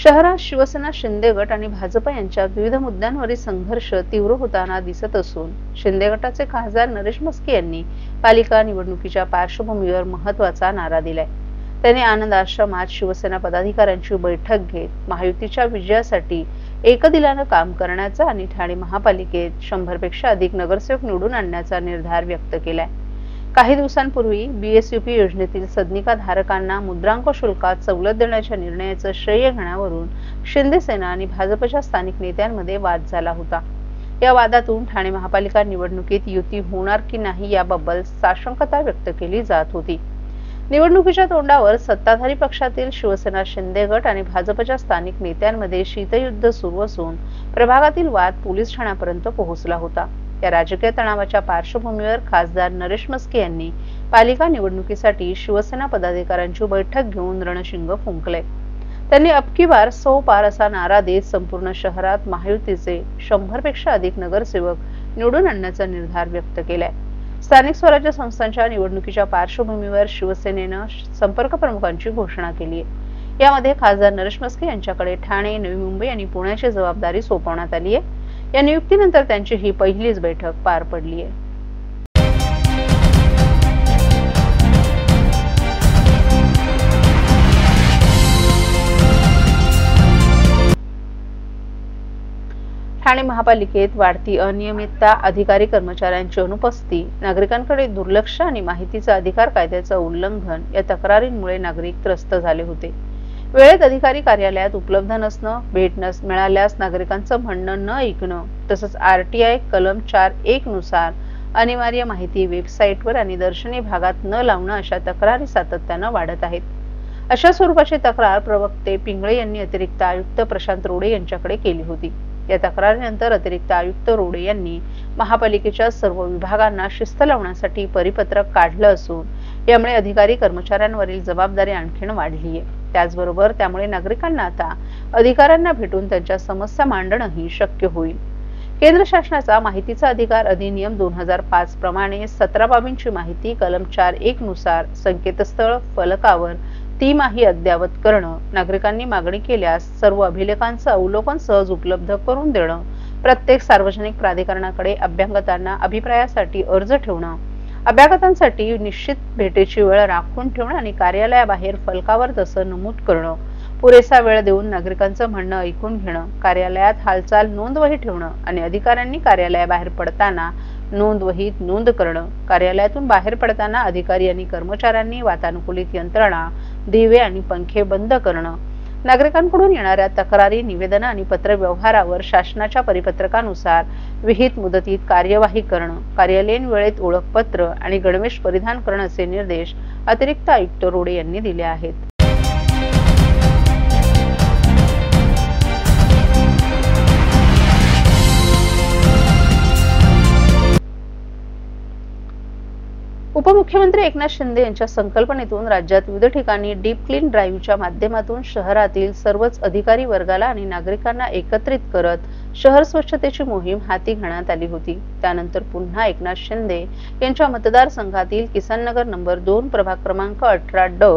शहरात शिवसेना शिंदे गट आणि भाजप यांच्या विविध मुद्द्यांवरील संघर्ष तीव्र होताना दिसत असून शिंदे गटाचे खासदार नरेश म्हस्के यांनी पालिका निवडणुकीच्या पार्श्वभूमीवर महत्त्वाचा नारा दिलाय। त्यांनी आनंद आश्रमात शिवसेना पदाधिकाऱ्यांची बैठक घेत महायुतीच्या विजयासाठी एकदिलानं काम करण्याचा आणि ठाणे महापालिकेत 100 पेक्षा अधिक नगरसेवक निवडून आणण्याचा निर्धार व्यक्त केलाय। काही दिवसांपूर्वी बीएसयूपी योजनेतील सदनिका धारकांना मुद्रांक शुल्कात सवलत देण्याच्या निर्णयाचं श्रेय घेण्यावरून शिंदे सेना आणि भाजपच्या स्थानिक नेत्यांमध्ये वाद झाला होता। या वादातून ठाणे महापालिका निवडणुकीत युती होणार की नाही याबाबत साशंकता व्यक्त केली जात होती। निवडणुकीच्या तोंडावर सत्ताधारी पक्षातील शिवसेना शिंदे गट आणि भाजपच्या स्थानिक नेत्यांमध्ये शीतयुद्ध सुरू असून प्रभागातील वाद पोलीस ठाण्यापर्यंत पोहोचला होता। या राजकीय तणावाच्या पार्श्वभूमीवर खासदार नरेश म्हस्के यांनी पालिका निवडणुकीसाठी शिवसेना पदाधिकाऱ्यांची बैठक घेऊन रणशिंग फुंकले। त्यांनी अबकी बार 100 पार असा नारा देत संपूर्ण शहरात महायुतीचे 100 पेक्षा अधिक नगरसेवक निवडून आणण्याचा निर्धार व्यक्त केलाय। स्थानिक स्वराज्य संस्थांच्या निवडणुकीच्या पार्श्वभूमीवर शिवसेनेनं संपर्क प्रमुखांची घोषणा केली आहे। यामध्ये खासदार नरेश म्हस्के यांच्याकडे ठाणे, नवी मुंबई आणि पुण्याची जबाबदारी सोपवण्यात आली आहे। या नियुक्तीनंतर त्यांची ही पहिलीच बैठक पार पडली आहे। ठाणे महापालिकेत वाढती अनियमितता, अधिकारी कर्मचाऱ्यांची अनुपस्थिती, नागरिकांकडे दुर्लक्ष आणि माहितीचा अधिकार कायद्याचं उल्लंघन या तक्रारींमुळे नागरिक त्रस्त झाले होते। वेळेत अधिकारी कार्यालयात उपलब्ध नसणं, भेट मिळाल्यास नागरिकांचं म्हणणं न ऐकणं, तसंच आरटीआय कलम 4(1) नुसार अनिवार्य माहिती वेबसाईटवर आणि दर्शनी भागात न लावणं अशा तक्रारी सातत्यानं वाढत आहेत। अशा स्वरूपाची तक्रार प्रवक्ते पिंगळे यांनी अतिरिक्त आयुक्त प्रशांत रोडे यांच्याकडे केली होती। या तक्रारीनंतर अतिरिक्त आयुक्त रोडे यांनी महापालिकेच्या सर्व विभागांना शिस्त लावण्यासाठी परिपत्रक काढलं असून यामुळे अधिकारी कर्मचाऱ्यांवरील जबाबदारी आणखीन वाढली आहे। त्याचबरोबर त्यामुळे नागरिकांना आता अधिकाऱ्यांना भेटून त्यांच्या समस्या मांडणंही शक्य होईल। केंद्र शासनाचा माहितीचा अधिकार अधिनियम 2005 प्रमाणे 17 बाबींची माहिती कलम 4(1) नुसार संकेतस्थळ फलकावर तिमाही अद्ययावत करणं, नागरिकांनी मागणी केल्यास सर्व अभिलेखांचं अवलोकन सहज उपलब्ध करून देणं, प्रत्येक सार्वजनिक प्राधिकरणाकडे अभ्यागतांना अभिप्रायासाठी अर्ज ठेवणं, अभ्यागतांसाठी निश्चित भेटीची वेळ राखून ठेवणं आणि कार्यालयाबाहेर फलकावर तसं नमूद करणं, पुरेसा वेळ देऊन नागरिकांचं म्हणणं ऐकून घेणं, कार्यालयात हालचाल नोंदवही ठेवणं आणि अधिकाऱ्यांनी कार्यालयाबाहेर पडताना नोंदवहीत नोंद करणं, कार्यालयातून बाहेर पडताना अधिकारी आणि कर्मचाऱ्यांनी वातानुकूलित यंत्रणा, दिवे आणि पंखे बंद करणं, नागरिकांकडून येणाऱ्या तक्रारी, निवेदनं आणि पत्रव्यवहारावर शासनाच्या परिपत्रकानुसार विहित मुदतीत कार्यवाही करणं, कार्यालयीन वेळेत ओळखपत्र आणि गणवेश परिधान करणं असे निर्देश अतिरिक्त आयुक्त रोडे यांनी दिले आहेत। उपमुख्यमंत्री एकनाथ शिंदे यांच्या संकल्पनेतून राज्यात विविध ठिकाणी डीप क्लीन ड्राईव्हच्या माध्यमातून शहरातील सर्वच अधिकारी वर्गाला आणि नागरिकांना एकत्रित करत शहर स्वच्छतेची मोहीम हाती घेण्यात आली होती। त्यानंतर पुन्हा एकनाथ शिंदे यांच्या मतदारसंघातील किसननगर नंबर 2 प्रभाग क्रमांक 18D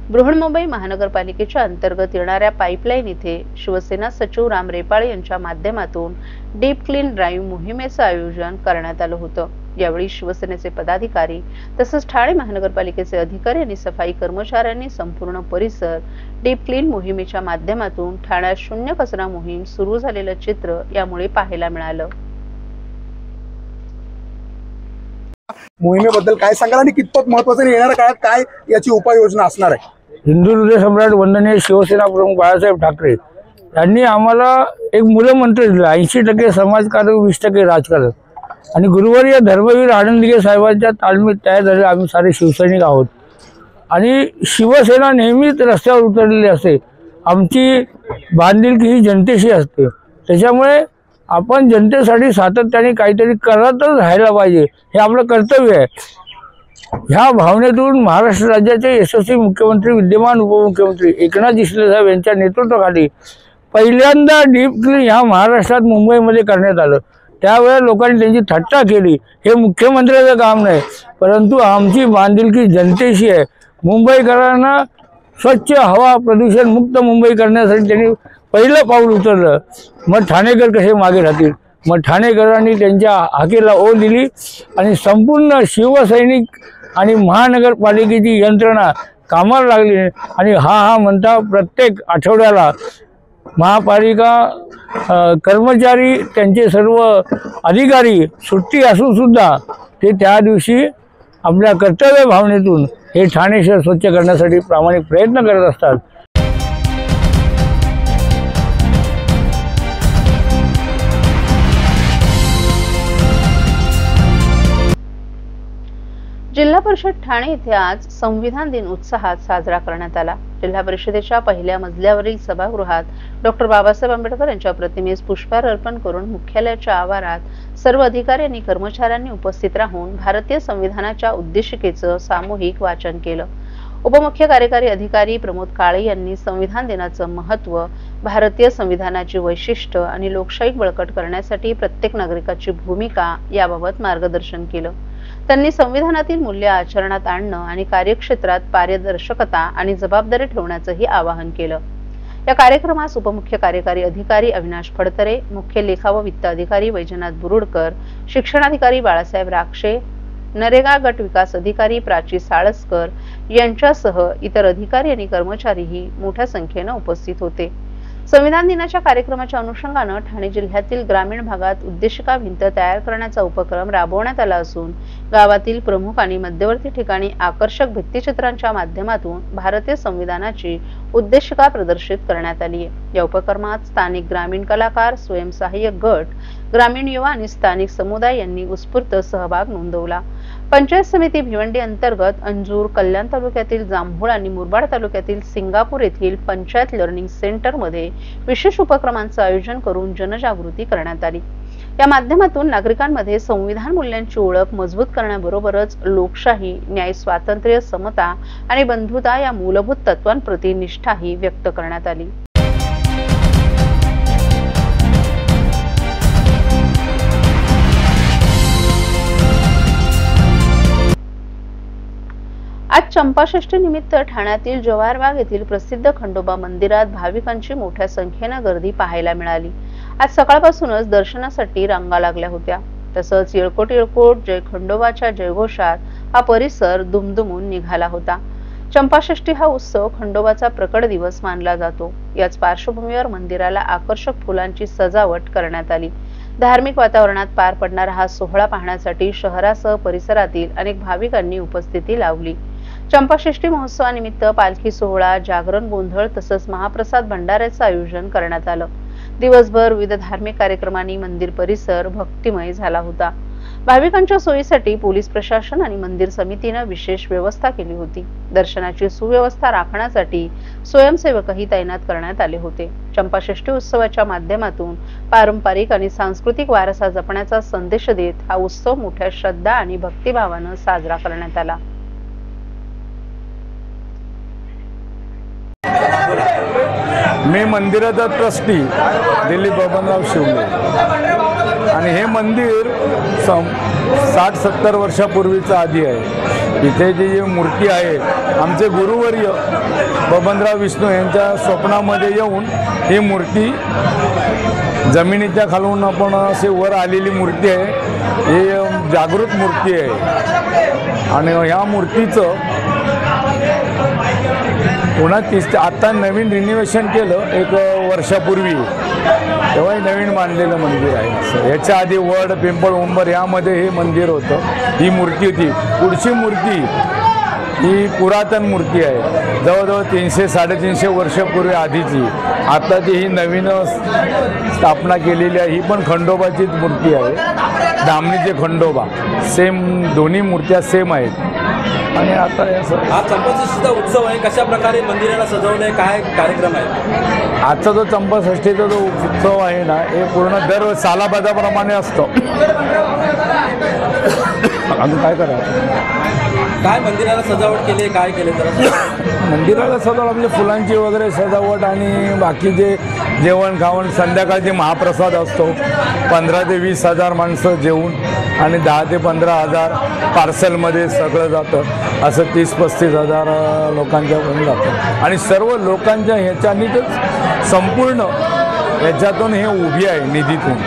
बृहन्मुंबई महानगरपालिकेच्या अंतर्गत येणाऱ्या पाईपलाईन इथे शिवसेना सचिव राम रेपाळे यांच्या माध्यमातून डीप क्लीन ड्राईव्ह मोहिमेचं आयोजन करण्यात आलं होतं। यावेळी शिवसेनेचे पदाधिकारी तसंच ठाणे महानगरपालिकेचे अधिकारी आणि सफाई कर्मचाऱ्यांनी संपूर्ण परिसर डीप क्लीन मोहिमेच्या माध्यमातून ठाण्यात शून्य कचरा मोहीम सुरू झालेलं चित्र यामुळे पाहायला मिळालं। मोहिमेबद्दल काय सांगाल आणि कितपत महत्त्वाचं येणाऱ्या काळात काय याची उपाययोजना असणार आहे? हिंदू हृदय सम्राट वंदनीय शिवसेना प्रमुख बाळासाहेब ठाकरे यांनी आम्हाला एक मूलमंत्र दिला, 80% समाजकार्य 20% राजकारण। आणि गुरुवारी या धर्मवीर आनंदगे साहेबांच्या तालमीत तयार झालेले आम्ही सारे शिवसैनिक आहोत आणि शिवसेना नेहमीच रस्त्यावर उतरलेली असते। आमची बांधिलकी ही जनतेशी असते, त्याच्यामुळे आपण जनतेसाठी सातत्याने काहीतरी करतच राहायला पाहिजे, हे आपलं कर्तव्य आहे। ह्या भावनेतून महाराष्ट्र राज्याचे यशस्वी मुख्यमंत्री, विद्यमान उपमुख्यमंत्री एकनाथ शिंदे साहेब यांच्या नेतृत्वाखाली पहिल्यांदा डीप क्लीन ह्या महाराष्ट्रात मुंबईमध्ये करण्यात आलं। त्यावेळेस लोकांनी त्यांची थट्टा केली, हे मुख्यमंत्र्याचं काम नाही, परंतु आमची बांधिलकी जनतेशी आहे। मुंबईकरांना स्वच्छ हवा, प्रदूषण मुक्त मुंबई करण्यासाठी त्यांनी पहिलं पाऊल उचललं, मग ठाणेकर कसे मागे राहतील? मग ठाणेकरांनी त्यांच्या हाकेला ओढ दिली आणि संपूर्ण शिवसैनिक आणि महानगरपालिकेची यंत्रणा कामाला लागली आणि हा म्हणता प्रत्येक आठवड्याला महापालिका कर्मचारी त्यांचे सर्व अधिकारी सुट्टी असून सुद्धा ते त्या दिवशी आपल्या कर्तव्य भावनेतून हे ठाणे शहर स्वच्छ करण्यासाठी प्रामाणिक प्रयत्न करत असतात। जिल्हा परिषद ठाणे येथे आज संविधान दिन उत्साहात साजरा करण्यात आला। जिल्हा परिषदेच्या पहिल्या मजल्यावरील सभागृहात डॉक्टर बाबासाहेब आंबेडकर यांच्या प्रतिमेस पुष्पहार अर्पण करून मुख्यालयाच्या आवारात सर्व अधिकारी आणि कर्मचाऱ्यांनी उपस्थित राहून भारतीय संविधानाच्या उद्देशिकेचं सामूहिक वाचन केलं। उपमुख्य कार्यकारी अधिकारी प्रमोद काळे यांनी संविधान दिनाचं महत्त्व, भारतीय संविधानाची वैशिष्ट्य आणि लोकशाही बळकट करण्यासाठी प्रत्येक नागरिकाची भूमिका याबाबत मार्गदर्शन केलं। त्यांनी संविधानातील मूल्य आचरणात आणणं आणि कार्यक्षेत्रात पारदर्शकता आणि जबाबदारी ठेवण्याचंही आवाहन केलं। या कार्यक्रमास उपमुख्य कार्यकारी अधिकारी अविनाश फडतरे, मुख्य लेखा व वित्त अधिकारी वैजनाथ बुरुडकर, शिक्षणाधिकारी बाळासाहेब राक्षे, नरेगा गट विकास अधिकारी प्राची साळसकर यांच्यासह इतर अधिकारी आणि कर्मचारीही मोठ्या संख्येने उपस्थित होते। संविधान दिनाच्या कार्यक्रमाच्या अनुषंगाने ठाणे जिल्ह्यातील ग्रामीण भागात उद्देशिका भिंत तयार करण्याचा उपक्रम राबवण्यात आला असून गावातील प्रमुख आणि मध्यवर्ती ठिकाणी आकर्षक भित्तिचित्रांच्या माध्यमातून भारतीय संविधानाची उद्देशिका प्रदर्शित करण्यात आली आहे। या उपक्रमात स्थानिक ग्रामीण कलाकार, स्वयंसहाय्यक गट, ग्रामीण युवा आणि स्थानिक समुदाय यांनी उत्स्फूर्त सहभाग नोंदवला। पंचायत समिती भिवंडी अंतर्गत अंजूर, कल्याण तालुक्यातील जांभूळ आणि मुरबाड तालुक्यातील सिंगापूर येथील पंचायत लर्निंग सेंटर मध्ये विशेष उपक्रमांचं आयोजन करून जनजागृती करण्यात आली। या माध्यमातून नागरिकांमध्ये संविधान मूल्यांची ओळख मजबूत करण्याबरोबरच लोकशाही, न्याय, स्वातंत्र्य, समता आणि बंधुता या मूलभूत तत्वांप्रती निष्ठाही व्यक्त करण्यात आली। आज चंपाषष्ठी निमित्त ठाण्यातील जवाहरबाग येथील प्रसिद्ध खंडोबा मंदिरात भाविकांची मोठ्या संख्येने गर्दी पाहायला मिळाली। आज सकाळपासूनच दर्शनासाठी रांगा लागल्या होत्या। तसंच येळकोट येळकोट जय खंडोबाच्या जयघोषात हा परिसर दुमदुमून निघाला होता। चंपाषष्ठी हा उत्सव खंडोबाचा प्रकट दिवस मानला जातो। याच पार्श्वभूमीवर मंदिराला आकर्षक फुलांची सजावट करण्यात आली। धार्मिक वातावरणात पार पडणारा हा सोहळा पाहण्यासाठी शहरासह परिसरातील अनेक भाविकांनी उपस्थिती लावली। चंपाषष्ठी महोत्सवानिमित्त पालखी सोहळा, जागरण गोंधळ तसंच महाप्रसाद भंडाऱ्याचं आयोजन करण्यात आलं। दिवसभर विविध धार्मिक कार्यक्रमांनी मंदिर परिसर भक्तिमय झाला होता। भाविकांच्या सोयीसाठी पोलीस प्रशासन आणि मंदिर समितीने विशेष व्यवस्था केली होती। दर्शनाची सुव्यवस्था राखण्यासाठी स्वयंसेवकही तैनात करण्यात आले होते। चंपाषष्ठी उत्सवाच्या माध्यमातून पारंपरिक आणि सांस्कृतिक वारसा जपण्याचा संदेश देत हा उत्सव मोठ्या श्रद्धा आणि भक्तिभावाने साजरा करण्यात आला। मी मंदिराचा ट्रस्टी दिलीप बबनराव शिवले आणि हे मंदिर 60-70 वर्षापूर्वीचं आधी आहे। इथे जी मूर्ती आहे, आमचे गुरुवर्य बबनराव विष्णू यांच्या स्वप्नामध्ये येऊन ही मूर्ती जमिनीच्या खालून आपण असे वर आलेली मूर्ती आहे। ही जागृत मूर्ती आहे आणि ह्या मूर्तीचं पुन्हा आता नवीन रिनोव्हेशन केलं 1 वर्षापूर्वी, तेव्हा नवीन बांधलेलं मंदिर आहे। याच्या आधी वड, पिंपळ, उंबर यामध्ये हे मंदिर होतं, ही मूर्ती होती। पुढची मूर्ती ही पुरातन मूर्ती आहे, जवळजवळ 300-350 वर्षापूर्वी आधीची। आताची ही नवीन स्थापना केलेली आहे, ही पण खंडोबाचीच मूर्ती आहे, धामणीचे खंडोबा। सेम दोन्ही मूर्त्या सेम आहेत। आणि आता हा चंपाषष्ठीचा उत्सव आहे, कशा प्रकारे मंदिराला सजवलंय, काय कार्यक्रम आहे? आजचा जो चंपाषष्ठीचा जो उत्सव आहे ना, हे पूर्ण दर सालाबादाप्रमाणे असतो। अजून काय करावं. काय मंदिराला सजावट केली, काय केले जरा? मंदिराला सजावट म्हणजे फुलांची वगैरे सजावट आणि बाकीचे जेवण खावण. संध्याकाळचे महाप्रसाद असतो. 15 ते 20 हजार माणसं जेवून आणि 10 ते 15 हजार पार्सलमध्ये सगळं जातं. असं 30-35 हजार लोकांच्या होऊन जातं आणि सर्व लोकांच्या ह्याच्यानीच संपूर्ण ह्याच्यातून हे उभी आहे निधीतून.